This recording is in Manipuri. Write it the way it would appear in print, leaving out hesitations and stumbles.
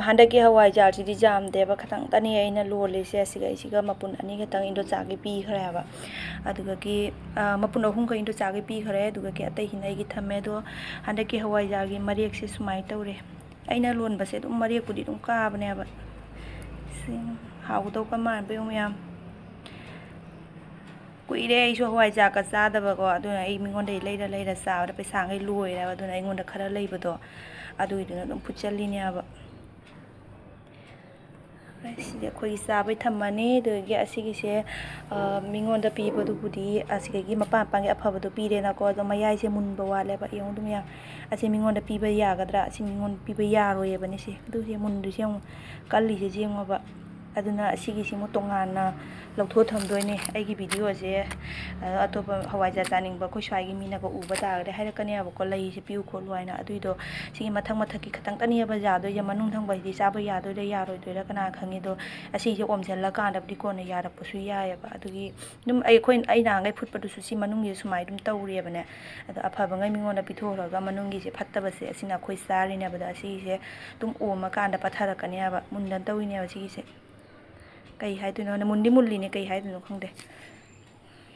handakki hawaijar sidi jamdeba khatang tani aina lolise asiga mapun ani khatang indo chagi pi khare haba aduga ki mapun ahum ka indo chagi pi khare aduga ki atai hinai gi thame do handakki hawaijar gi mariek se sumai tawre aina lon base dum mariek pudi dum ka bane haba sing haw do ka man be yam kuire ai so hawaijar ka chadaba ko aduna ai mingon dei leira saawda paisa ngai loira aduna ai ngonda khara leibado adugiduna dum phuchalline haba sidi akhoi sabai thamani dogi asigise mingonda pibadu budi asigagi mapa gi afabadu pirena ko do mayai se munba wale ba yong dum ya asi mingonda piba yagadra asi mingon piba yaroye bani se du se mundu se kalli se jengo ba aduna asigisi mo tongana lawtho thamdoine aigi video se atopa hawaijar taning ba khoi swai gi mina ko uba tagre hairakani aba ko lai se piu khol waina aduido sigi mathaki khatang tani ba jado ya manung thang ba di chaba yado de yaroi doira kana khangi do asi je omjalla ka da di ko na yara pusu ya ba adugi dum ai khoi ai na ngai phutpa du su si manung gi sumai dum tawre bane ada aphaba ngai mingon da pithora ga manung gi se phatta ba se asina khoi sari ne ba da asi se dum oma ka da pathara kani aba mundan tawine ba sigi se kai hai tu no mundi mulli ne kai hai tu no khangde